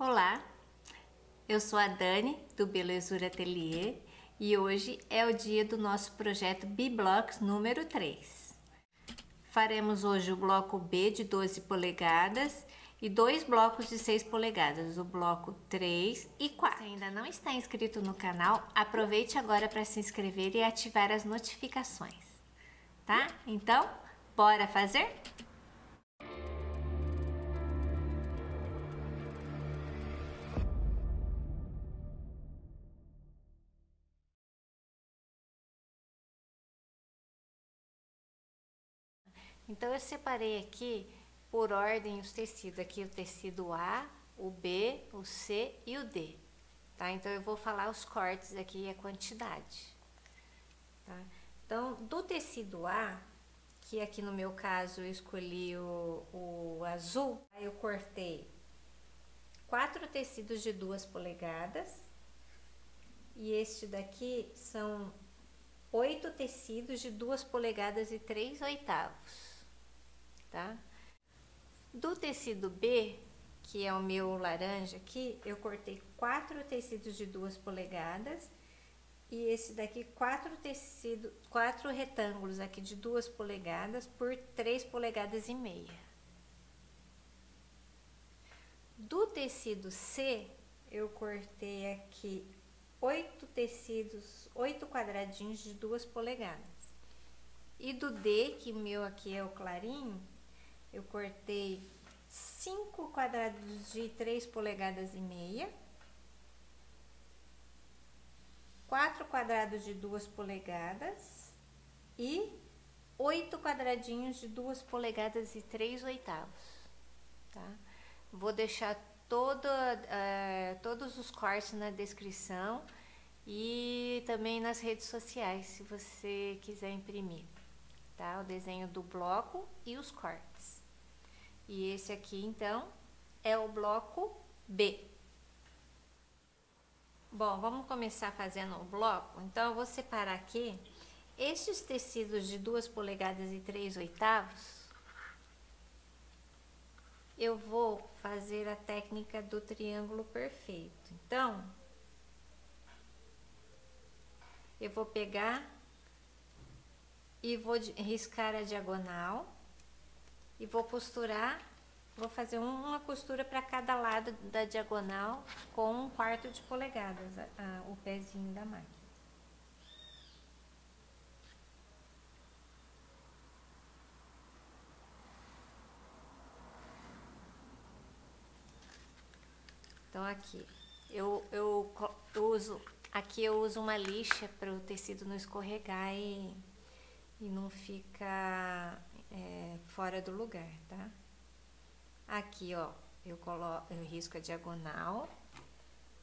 Olá, eu sou a Dani do Belezura Atelier e hoje é o dia do nosso projeto B-Blocks número 3. Faremos hoje o bloco B de 12 polegadas e dois blocos de 6 polegadas, o bloco 3 e 4. Se ainda não está inscrito no canal, aproveite agora para se inscrever e ativar as notificações, tá? Então, bora fazer? Então eu separei aqui por ordem os tecidos, aqui o tecido A, o B, o C e o D, tá? Então eu vou falar os cortes aqui e a quantidade, tá? Então do tecido A, que aqui no meu caso eu escolhi o azul, aí eu cortei 4 tecidos de 2 polegadas e este daqui são 8 tecidos de 2 polegadas e 3/8. Tá? Do tecido B, que é o meu laranja aqui, eu cortei 4 tecidos de 2 polegadas e esse daqui 4 retângulos aqui de 2 polegadas por 3 polegadas e meia. Do tecido C, eu cortei aqui 8 tecidos, 8 quadradinhos de 2 polegadas. E do D, que o meu aqui é o clarinho, eu cortei 5 quadrados de 3 polegadas e meia, 4 quadrados de 2 polegadas e 8 quadradinhos de 2 polegadas e 3/8, tá? Vou deixar todos os cortes na descrição e também nas redes sociais, se você quiser imprimir, tá? O desenho do bloco e os cortes. E esse aqui, então, é o bloco B. Bom, vamos começar fazendo o bloco. Então, eu vou separar aqui estes tecidos de 2 polegadas e 3/8. Eu vou fazer a técnica do triângulo perfeito. Então, eu vou pegar e vou riscar a diagonal e vou costurar, vou fazer uma costura para cada lado da diagonal com 1/4 de polegadas, o pezinho da máquina. Então aqui, eu uso uma lixa para o tecido não escorregar e não ficar fora do lugar, tá? Aqui, ó, eu risco a diagonal.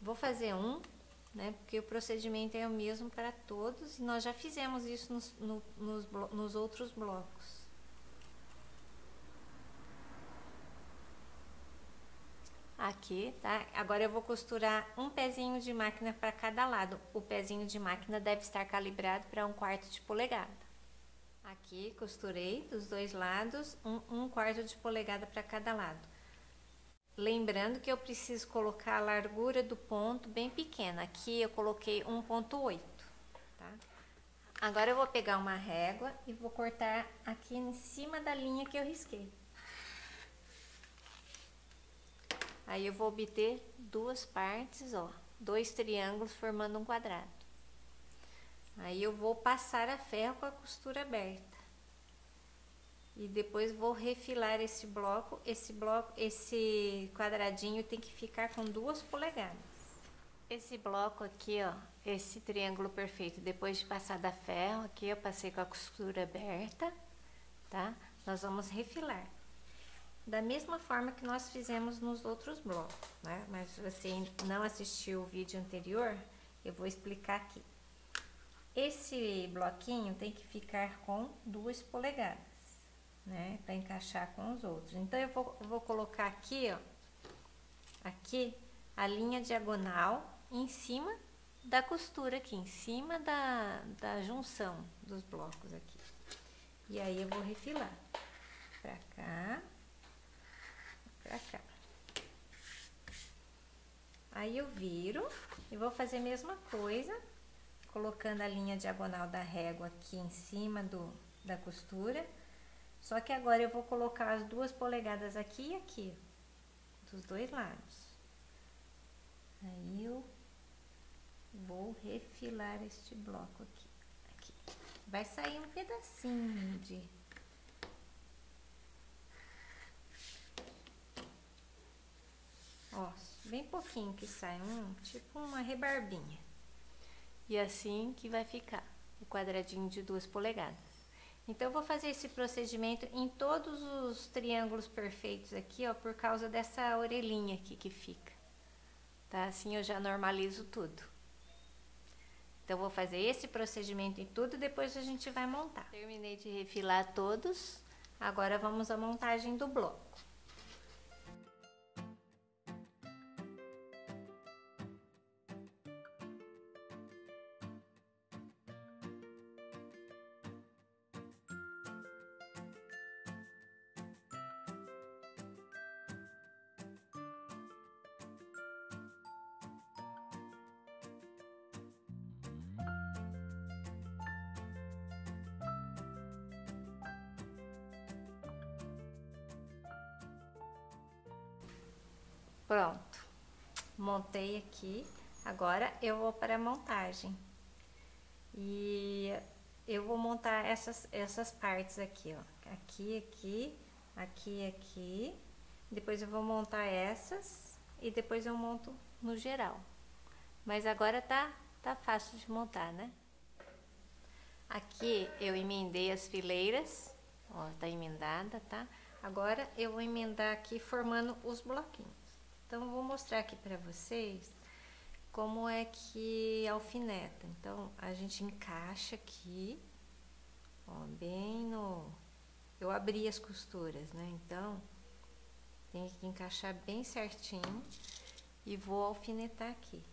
Vou fazer né? Porque o procedimento é o mesmo para todos e nós já fizemos isso nos outros blocos. Aqui, tá? Agora eu vou costurar um pezinho de máquina para cada lado. O pezinho de máquina deve estar calibrado para 1/4 de polegada. Aqui costurei dos dois lados 1/4 de polegada para cada lado. Lembrando que eu preciso colocar a largura do ponto bem pequena. Aqui eu coloquei 1,8, tá? Agora eu vou pegar uma régua e vou cortar aqui em cima da linha que eu risquei. Aí eu vou obter duas partes, ó, 2 triângulos formando um quadrado. Aí eu vou passar a ferro com a costura aberta. E depois vou refilar esse bloco, esse quadradinho tem que ficar com 2 polegadas. Esse bloco aqui, ó, esse triângulo perfeito, depois de passar da ferro, aqui eu passei com a costura aberta, tá? Nós vamos refilar. Da mesma forma que nós fizemos nos outros blocos, né? Mas se você não assistiu o vídeo anterior, eu vou explicar aqui. Esse bloquinho tem que ficar com 2 polegadas, né? Para encaixar com os outros. Então, eu vou colocar aqui, ó, aqui a linha diagonal em cima da costura aqui, em cima da junção dos blocos aqui. E aí, eu vou refilar pra cá, pra cá. Aí eu viro e vou fazer a mesma coisa, colocando a linha diagonal da régua aqui em cima da costura. Só que agora eu vou colocar as 2 polegadas aqui e aqui, dos dois lados. Aí eu vou refilar este bloco aqui. Vai sair um pedacinho ó, bem pouquinho que sai, tipo uma rebarbinha. E assim que vai ficar o quadradinho de 2 polegadas. Então, eu vou fazer esse procedimento em todos os triângulos perfeitos aqui, ó, por causa dessa orelhinha aqui que fica. Tá? Assim eu já normalizo tudo. Então, eu vou fazer esse procedimento em tudo e depois a gente vai montar. Terminei de refilar todos, agora vamos à montagem do bloco. Pronto, montei aqui, agora eu vou para a montagem. E eu vou montar essas partes aqui, ó, aqui, depois eu vou montar essas e depois eu monto no geral. Mas agora tá fácil de montar, né? Aqui eu emendei as fileiras, ó, tá emendada, tá? Agora eu vou emendar aqui formando os bloquinhos. Então, eu vou mostrar aqui pra vocês como é que alfineta. Então, a gente encaixa aqui, ó, bem no... Eu abri as costuras, né? Então, tem que encaixar bem certinho e vou alfinetar aqui.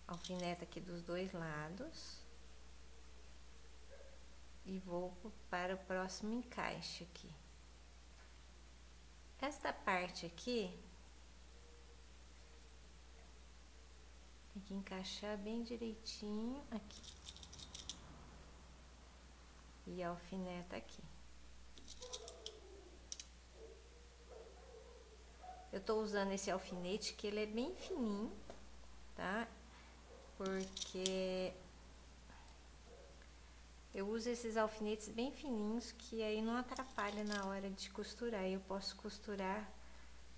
Alfineta aqui dos dois lados. E vou para o próximo encaixe aqui. Esta parte aqui tem que encaixar bem direitinho aqui. E alfineta aqui. Eu tô usando esse alfinete que ele é bem fininho, tá? Porque eu uso esses alfinetes bem fininhos que aí não atrapalha na hora de costurar. Eu posso costurar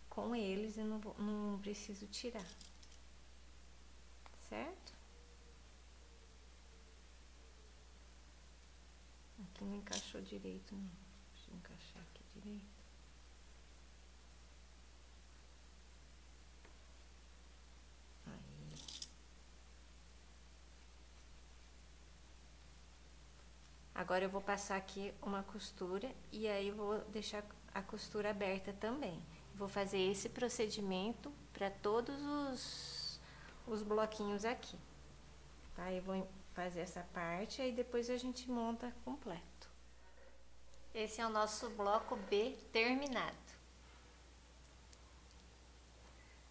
com eles e não preciso tirar. Certo? Aqui não encaixou direito, não. Deixa eu encaixar aqui direito. Agora eu vou passar aqui uma costura e aí vou deixar a costura aberta também. Vou fazer esse procedimento para todos os bloquinhos aqui, tá? Eu vou fazer essa parte e depois a gente monta completo. Esse é o nosso bloco B terminado.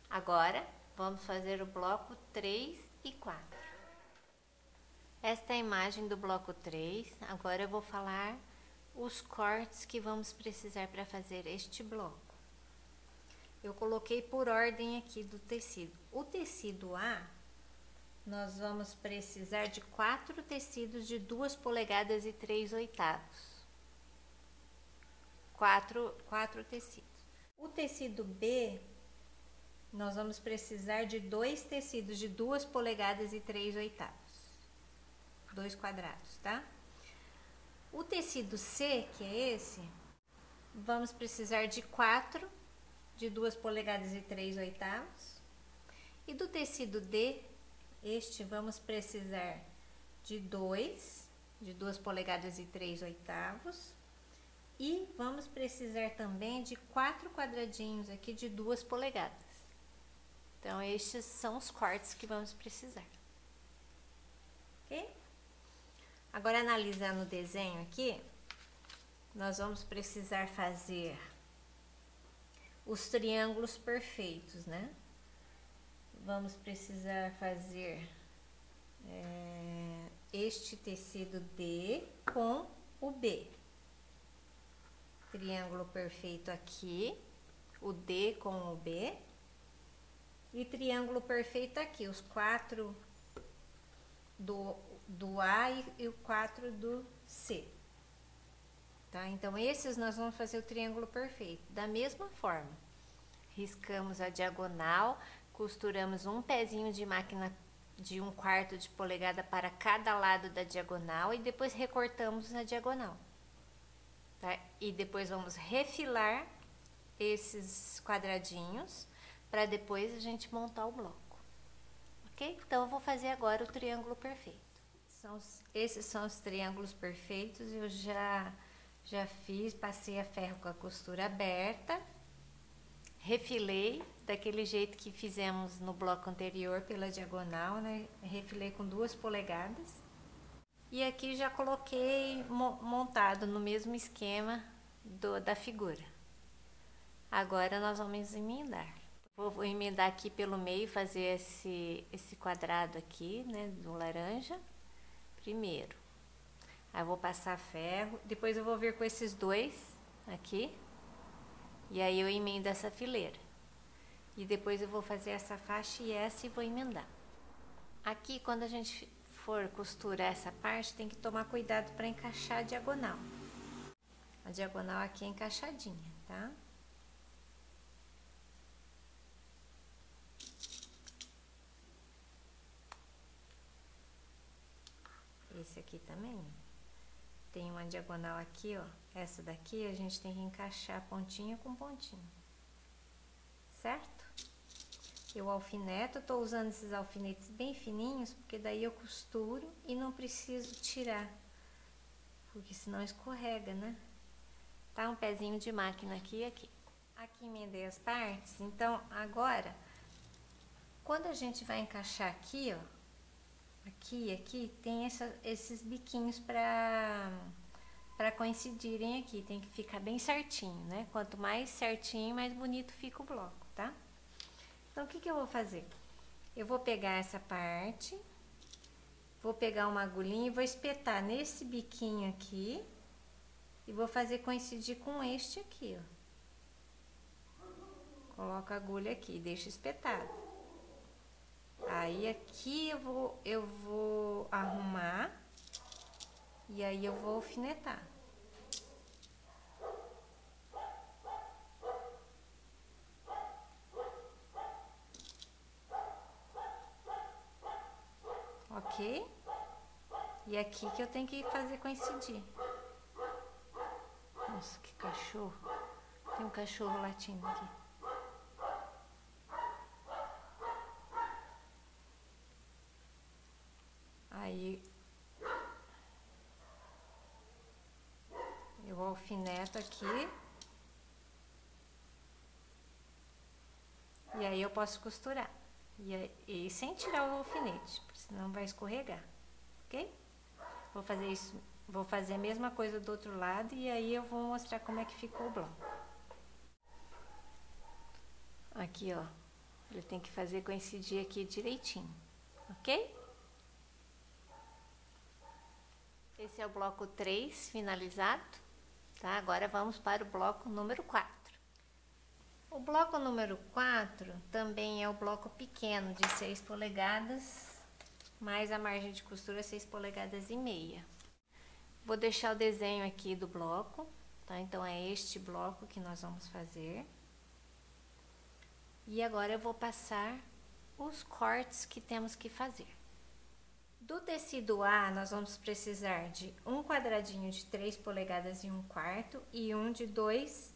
Agora, vamos fazer o bloco 3 e 4. Esta é a imagem do bloco 3, agora eu vou falar os cortes que vamos precisar para fazer este bloco. Eu coloquei por ordem aqui do tecido. O tecido A, nós vamos precisar de 4 tecidos de 2 polegadas e 3/8. 4 tecidos. O tecido B, nós vamos precisar de 2 tecidos de 2 polegadas e 3/8. 2 quadrados, tá? O tecido C, que é esse, vamos precisar de 4 de 2 polegadas e 3/8. E do tecido D, este vamos precisar de 2 polegadas e 3/8. E vamos precisar também de 4 quadradinhos aqui de 2 polegadas. Então, estes são os cortes que vamos precisar. Ok? Agora, analisando o desenho aqui, nós vamos precisar fazer os triângulos perfeitos, né? vamos precisar fazer este tecido D com o B. Triângulo perfeito aqui, o D com o B. E triângulo perfeito aqui, os 4 do A e o 4 do C. Tá? Então, esses nós vamos fazer o triângulo perfeito. Da mesma forma, riscamos a diagonal, costuramos um pezinho de máquina de 1/4 de polegada para cada lado da diagonal e depois recortamos na diagonal. Tá? E depois vamos refilar esses quadradinhos para depois a gente montar o bloco, ok? Então, eu vou fazer agora o triângulo perfeito. Esses são os triângulos perfeitos, eu já fiz, passei a ferro com a costura aberta, refilei daquele jeito que fizemos no bloco anterior pela diagonal, né? Refilei com 2 polegadas. E aqui já coloquei montado no mesmo esquema da figura. Agora nós vamos emendar. Vou emendar aqui pelo meio, fazer esse quadrado aqui, né, do laranja, primeiro. Aí eu vou passar ferro, depois eu vou vir com esses 2 aqui, e aí eu emendo essa fileira. E depois eu vou fazer essa faixa e essa e vou emendar. Aqui, quando a gente for costurar essa parte, tem que tomar cuidado para encaixar a diagonal. A diagonal aqui é encaixadinha, tá? Esse aqui também. Tem uma diagonal aqui, ó. Essa daqui a gente tem que encaixar pontinha com pontinha. Certo? Eu alfineto, tô usando esses alfinetes bem fininhos, porque daí eu costuro e não preciso tirar. Porque senão escorrega, né? Tá um pezinho de máquina aqui e aqui. Aqui emendei as partes, então agora, quando a gente vai encaixar aqui, ó. Aqui tem esses biquinhos para coincidirem aqui, tem que ficar bem certinho, né? Quanto mais certinho, mais bonito fica o bloco, tá? Então, o que eu vou fazer? Eu vou pegar essa parte, vou pegar uma agulhinha e vou espetar nesse biquinho aqui e vou fazer coincidir com este aqui, ó. Coloco a agulha aqui e deixo espetado. Aí aqui eu vou arrumar e aí eu vou alfinetar. Ok? E aqui que eu tenho que fazer coincidir. Nossa, que cachorro. Tem um cachorro latindo aqui. Aí eu alfineto aqui. E aí eu posso costurar. E sem tirar o alfinete, porque senão vai escorregar. Ok? Vou fazer isso, vou fazer a mesma coisa do outro lado e aí eu vou mostrar como é que ficou o bloco. Aqui, ó. Ele tem que fazer coincidir aqui direitinho. Ok? Esse é o bloco 3 finalizado, tá? Agora vamos para o bloco número 4. O bloco número 4 também é o bloco pequeno de 6 polegadas, mais a margem de costura 6 polegadas e meia. Vou deixar o desenho aqui do bloco, tá? Então é este bloco que nós vamos fazer. E agora eu vou passar os cortes que temos que fazer. Do tecido A, nós vamos precisar de um quadradinho de 3 polegadas e 1/4 e um de 2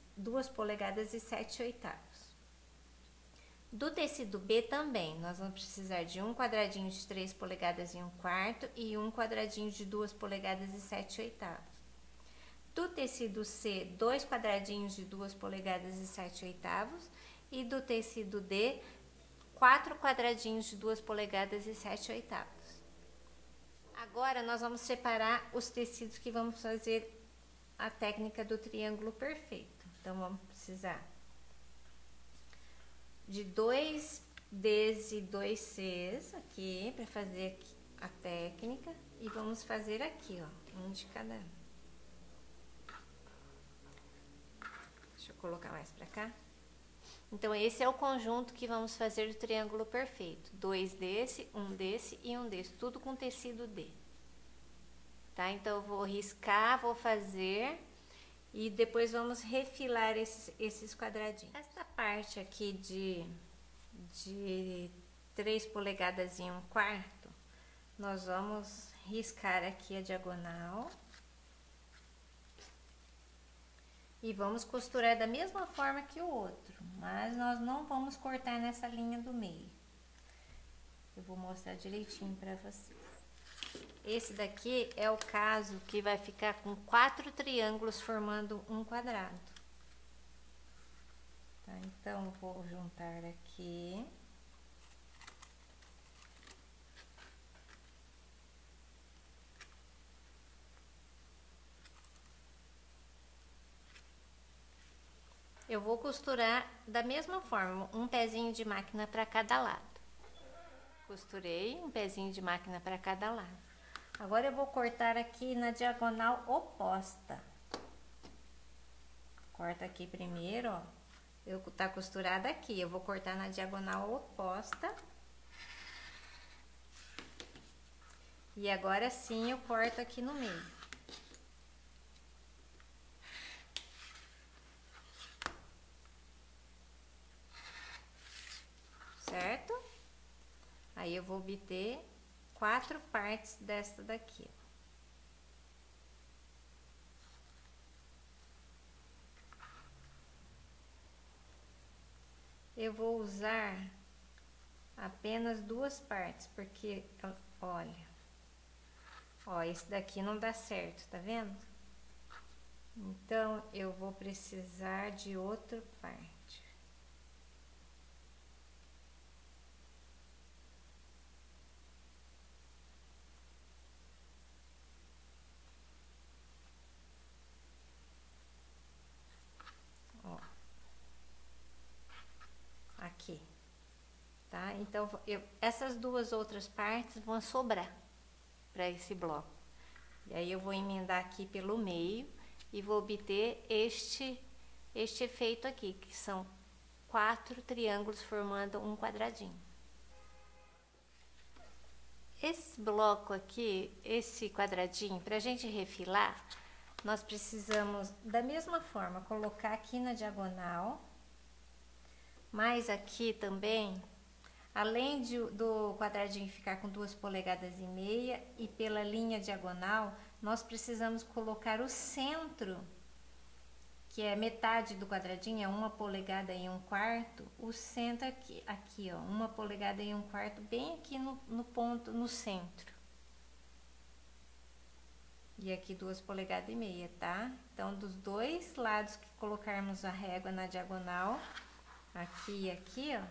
polegadas e 7/8. Do tecido B também, nós vamos precisar de um quadradinho de 3 polegadas e 1/4 e um quadradinho de 2 polegadas e 7/8. Do tecido C, 2 quadradinhos de 2 polegadas e 7/8 e do tecido D, 4 quadradinhos de 2 polegadas e 7/8. Agora, nós vamos separar os tecidos que vamos fazer a técnica do triângulo perfeito. Então, vamos precisar de 2 desde 2 Cs aqui para fazer aqui a técnica e vamos fazer aqui, ó, um de cada. Deixa eu colocar mais para cá. Então esse é o conjunto que vamos fazer o triângulo perfeito. 2 desse e um desse, tudo com tecido D. Tá? Então eu vou riscar, vou fazer e depois vamos refilar esses quadradinhos. Essa parte aqui de 3 polegadas e 1/4, nós vamos riscar aqui a diagonal e vamos costurar da mesma forma que o outro, mas nós não vamos cortar nessa linha do meio. Eu vou mostrar direitinho para vocês. Esse daqui é o caso que vai ficar com 4 triângulos formando um quadrado. Tá? Então, vou juntar aqui. Eu vou costurar da mesma forma, um pezinho de máquina para cada lado. Costurei um pezinho de máquina para cada lado. Agora eu vou cortar aqui na diagonal oposta. Corta aqui primeiro, ó. Tá costurada aqui, eu vou cortar na diagonal oposta. E agora sim eu corto aqui no meio. Certo? Aí eu vou obter 4 partes desta daqui. Eu vou usar apenas 2 partes, porque, olha, ó, esse daqui não dá certo, tá vendo? Então, eu vou precisar de outra parte. Aqui, tá? Então, essas 2 outras partes vão sobrar para esse bloco. E aí, eu vou emendar aqui pelo meio e vou obter este efeito aqui, que são 4 triângulos formando um quadradinho. Esse bloco aqui, esse quadradinho, para a gente refilar, nós precisamos, da mesma forma, colocar aqui na diagonal. Mas aqui também, além do quadradinho ficar com 2 polegadas e meia e pela linha diagonal, nós precisamos colocar o centro, que é metade do quadradinho, é 1 polegada e 1/4, o centro aqui, ó, 1 polegada e 1/4, bem aqui no ponto, no centro. E aqui 2 polegadas e meia, tá? Então, dos 2 lados que colocarmos a régua na diagonal, aqui e aqui, ó,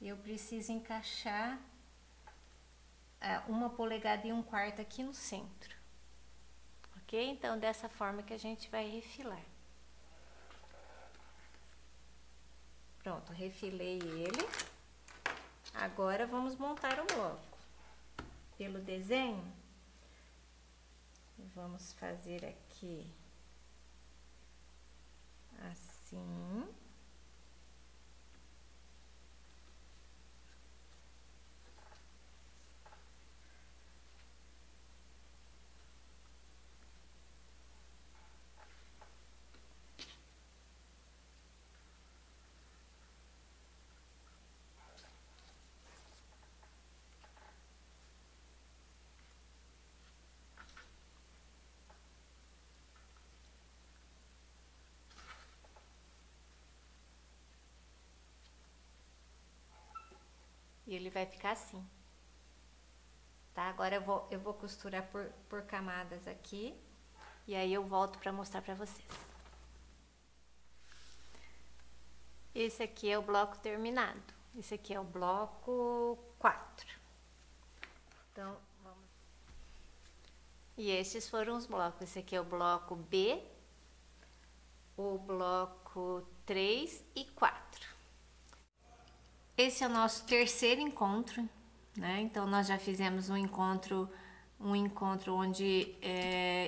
eu preciso encaixar 1 polegada e 1/4 aqui no centro, ok? Então, dessa forma que a gente vai refilar. Pronto, refilei ele. Agora, vamos montar o bloco. Pelo desenho, vamos fazer aqui assim. E ele vai ficar assim, tá? Agora eu vou costurar por camadas aqui, e aí eu volto para mostrar para vocês. Esse aqui é o bloco terminado, esse aqui é o bloco 4. Então, vamos... E esses foram os blocos, esse aqui é o bloco B, o bloco 3 e 4. Esse é o nosso terceiro encontro, né? Então nós já fizemos um encontro onde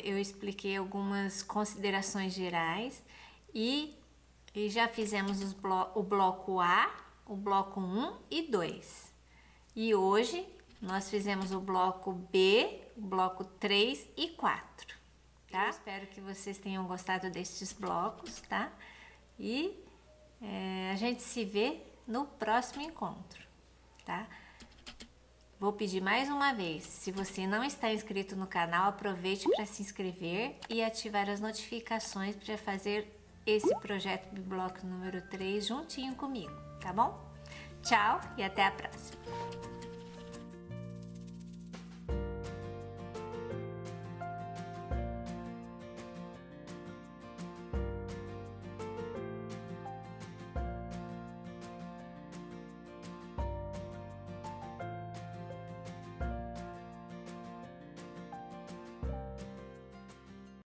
eu expliquei algumas considerações gerais e já fizemos o bloco A, o bloco 1 e 2. E hoje nós fizemos o bloco B, o bloco 3 e 4, tá? Eu espero que vocês tenham gostado destes blocos, tá? E a gente se vê no próximo encontro, tá? Vou pedir mais uma vez, se você não está inscrito no canal, aproveite para se inscrever e ativar as notificações para fazer esse projeto Bibloco número 3 juntinho comigo, tá bom? Tchau e até a próxima!